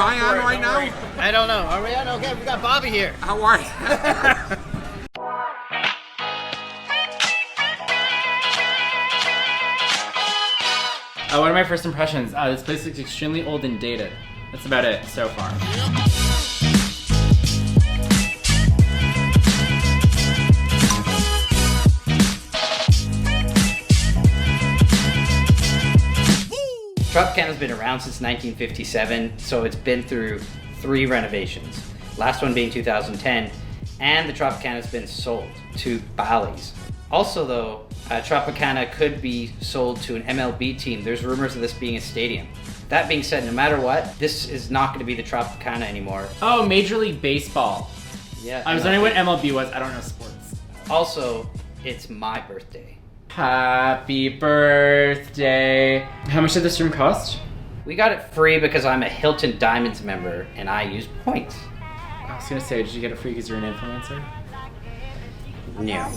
I on right now? I don't know. Are we on? Okay, we got Bobby here. How are you? One of my first impressions, this place looks extremely old and dated. That's about it so far. Tropicana's been around since 1957, so it's been through 3 renovations. Last one being 2010, and the Tropicana's been sold to Bally's. Also though, Tropicana could be sold to an MLB team. There's rumors of this being a stadium. That being said, no matter what, this is not going to be the Tropicana anymore. Oh, Major League Baseball. Yeah. I was wondering what MLB was. I don't know sports. Also, it's my birthday. Happy birthday. How much did this room cost? We got it free because I'm a Hilton Diamonds member and I use points. I was gonna say, did you get it free because you're an influencer? No.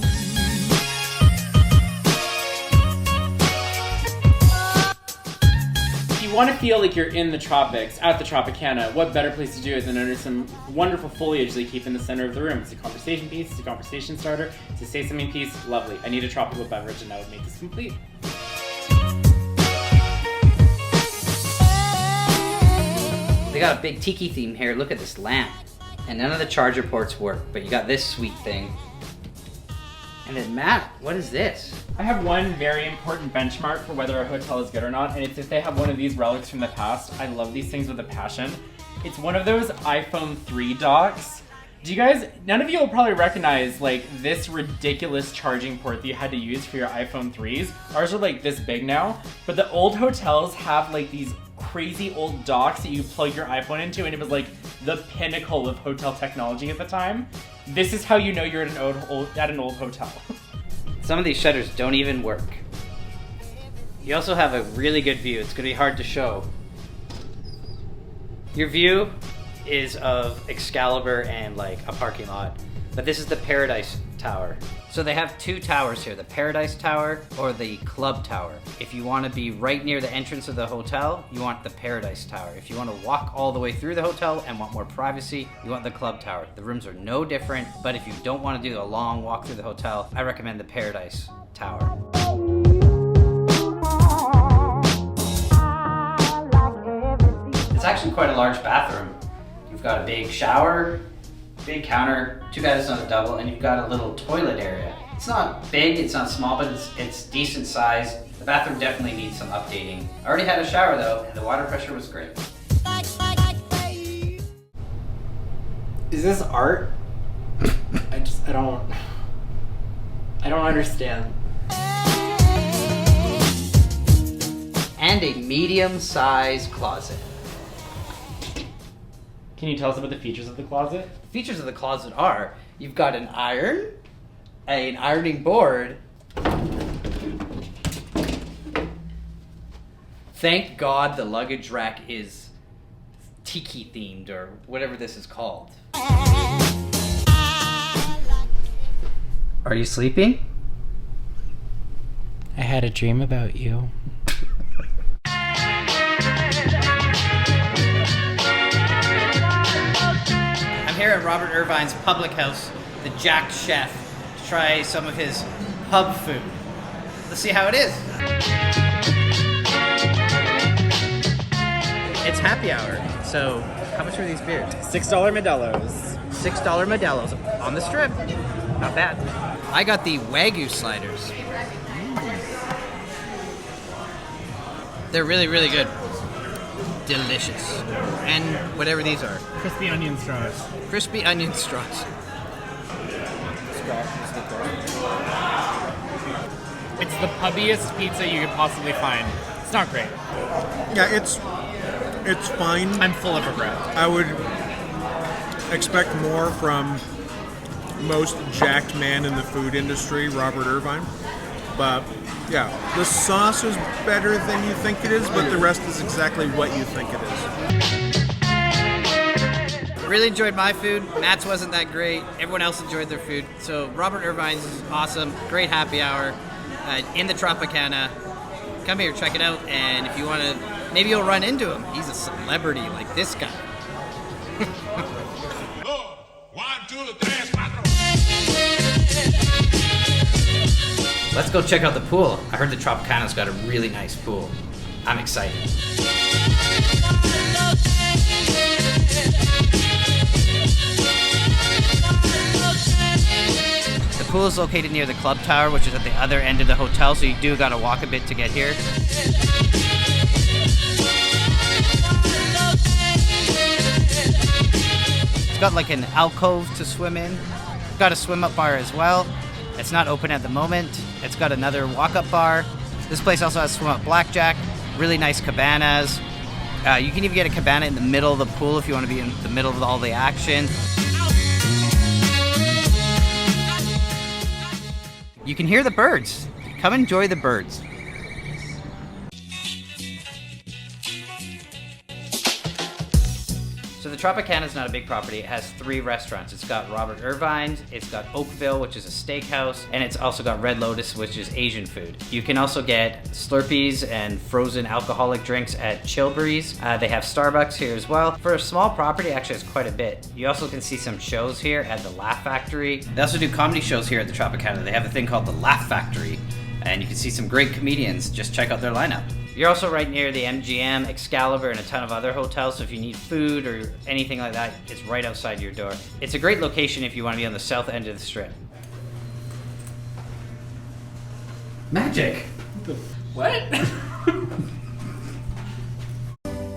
If you want to feel like you're in the tropics at the Tropicana, what better place to do it than under some wonderful foliage they keep in the center of the room? It's a conversation piece, it's a conversation starter, it's a say something piece. Lovely. I need a tropical beverage and that would make this complete. They got a big tiki theme here. Look at this lamp. And none of the charger ports work, but you got this sweet thing. And then Matt, what is this? I have one very important benchmark for whether a hotel is good or not, and it's if they have one of these relics from the past. I love these things with a passion. It's one of those iPhone 3 docks. Do you guys, none of you will probably recognize like this ridiculous charging port that you had to use for your iPhone 3s. Ours are like this big now, but the old hotels have like these crazy old docks that you plug your iPhone into, and it was like the pinnacle of hotel technology at the time. This is how you know you're at an old hotel. Some of these shutters don't even work. You also have a really good view. It's going to be hard to show. Your view is of Excalibur and like a parking lot, but this is the Paradise Tower. So they have 2 towers here, the Paradise Tower or the Club Tower. If you want to be right near the entrance of the hotel, you want the Paradise Tower. If you want to walk all the way through the hotel and want more privacy, you want the Club Tower. The rooms are no different, but if you don't want to do a long walk through the hotel, I recommend the Paradise Tower. It's actually quite a large bathroom. You've got a big shower, big counter, too bad it's not a double, and you've got a little toilet area. It's not big, it's not small, but it's decent size. The bathroom definitely needs some updating. I already had a shower though, and the water pressure was great. Is this art? I don't understand. And a medium-sized closet. Can you tell us about the features of the closet? The features of the closet are, you've got an iron, an ironing board. Thank God the luggage rack is tiki themed or whatever this is called. Are you sleeping? I had a dream about you. I'm here at Robert Irvine's public house, the Jack Chef, to try some of his pub food. Let's see how it is. It's happy hour, so how much are these beers? $6 Modelo's. $6 Modelo's on the strip. Not bad. I got the Wagyu sliders. They're really, really good. Delicious. And whatever these are. Crispy onion straws. Crispy onion straws. It's the pubbiest pizza you could possibly find. It's not great. Yeah, it's fine. I'm full of regret. I would expect more from most jacked man in the food industry, Robert Irvine. But yeah, the sauce is better than you think it is, but the rest is exactly what you think it is. Really enjoyed my food. Matt's wasn't that great. Everyone else enjoyed their food. So Robert Irvine's is awesome. Great happy hour in the Tropicana. Come here, check it out. And if you want to, maybe you'll run into him. He's a celebrity like this guy. Let's go check out the pool. I heard the Tropicana's got a really nice pool. I'm excited. The pool is located near the club tower, which is at the other end of the hotel, so you do gotta walk a bit to get here. It's got like an alcove to swim in. It's got a swim-up bar as well. It's not open at the moment. It's got another walk-up bar. This place also has swim-up blackjack, really nice cabanas. You can even get a cabana in the middle of the pool if you want to be in the middle of all the action. You can hear the birds. Come enjoy the birds. So the Tropicana is not a big property. It has 3 restaurants. It's got Robert Irvine's, it's got Oakville, which is a steakhouse, and it's also got Red Lotus, which is Asian food. You can also get Slurpees and frozen alcoholic drinks at Chilbury's. They have Starbucks here as well. For a small property, actually it's quite a bit. You also can see some shows here at the Laugh Factory. They also do comedy shows here at the Tropicana. They have a thing called the Laugh Factory, and you can see some great comedians. Just check out their lineup. You're also right near the MGM, Excalibur, and a ton of other hotels, so if you need food or anything like that, it's right outside your door. It's a great location if you want to be on the south end of the strip. Magic! What?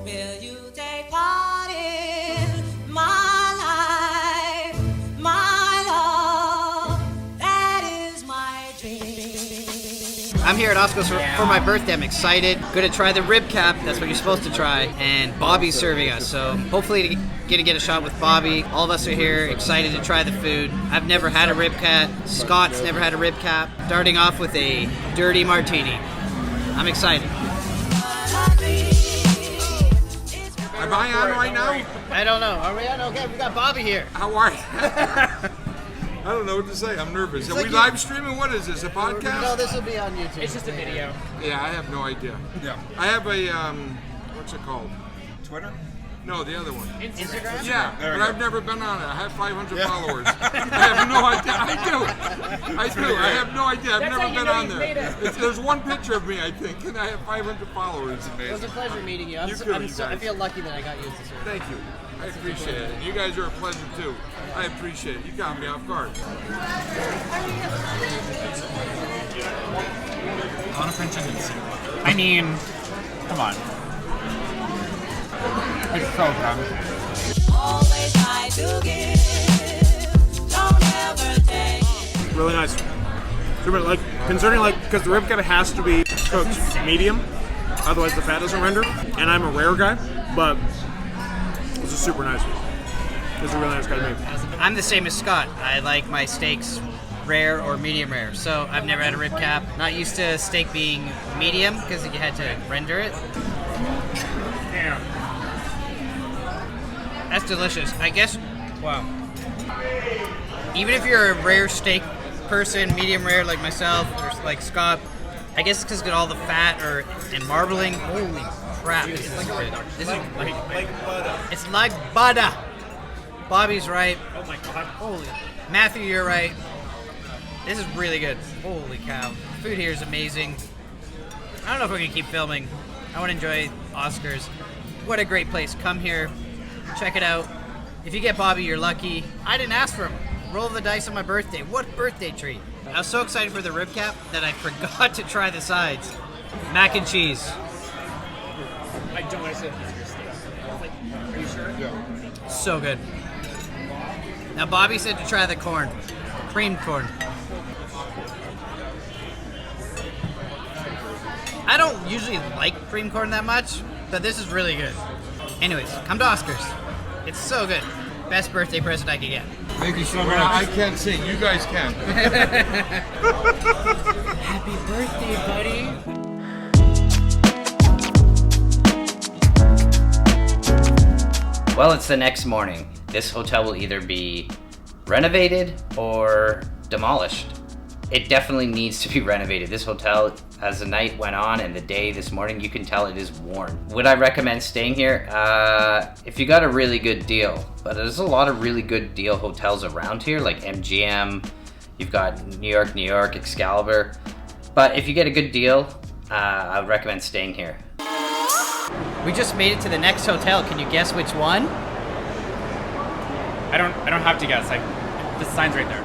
Will you take part in my life, my love? That is my dream. I'm here at Oscar's for my birthday. I'm excited. Gonna try the rib cap. That's what you're supposed to try. And Bobby's serving us, so hopefully gonna get a shot with Bobby. All of us are here, excited to try the food. I've never had a rib cap. Scott's never had a rib cap. Starting off with a dirty martini. I'm excited. Am I on right now? I don't know. Are we on? Okay, we got Bobby here. How are you? I don't know what to say. I'm nervous. Are we live streaming? What is this? A podcast? No, this will be on YouTube. It's just a video. Yeah, I have no idea. Yeah. I have a what's it called? Twitter? No, the other one. Instagram? Yeah, There we but go. I've never been on it. I have 500 followers. I have no idea. I do. I have no idea. I've That's never how you been know on you've there. made it. There's one picture of me, I think, and I have 500 followers. It was a pleasure meeting you. You too, you I guys. feel lucky that I got you as a server. Thank you. I appreciate it. You guys are a pleasure too. I appreciate it. You got me off guard. I want a French onion soup. I mean, come on. It's so good. Always try to give, don't ever take. Really nice. Super, like, concerning, like, because the rib cap has to be cooked medium, otherwise the fat doesn't render. And I'm a rare guy, but this is super nice. This is a really nice guy to make. I'm the same as Scott. I like my steaks rare or medium rare. So I've never had a rib cap. Not used to steak being medium because you had to render it. That's delicious. I guess, wow. Even if you're a rare steak person, medium rare like myself or like Scott, I guess it's because it's got all the fat and marbling. Holy crap, this is good. This is like butter. It's like butter. Bobby's right. Oh my god. Holy. Matthew, you're right. This is really good. Holy cow. Food here is amazing. I don't know if we're going to keep filming. I want to enjoy Oscars. What a great place. Come here. Check it out. If you get Bobby, you're lucky. I didn't ask for him. Roll the dice on my birthday. What birthday treat? I was so excited for the rib cap that I forgot to try the sides. Mac and cheese. I don't want to say these are your steaks. Like, are you sure? Yeah. So good. Now Bobby said to try the corn. Creamed corn. I don't usually like cream corn that much, but this is really good. Anyways, come to Oscars. It's so good. Best birthday present I could get. Thank you so much. I can't sing. You guys can. Happy birthday, buddy. Well, it's the next morning. This hotel will either be renovated or demolished. It definitely needs to be renovated. This hotel As the night went on and the day this morning, you can tell it is worn. Would I recommend staying here? If you got a really good deal, but there's a lot of really good deal hotels around here, like MGM, you've got New York, Excalibur. But if you get a good deal, I would recommend staying here. We just made it to the next hotel. Can you guess which one? I don't have to guess. The sign's right there.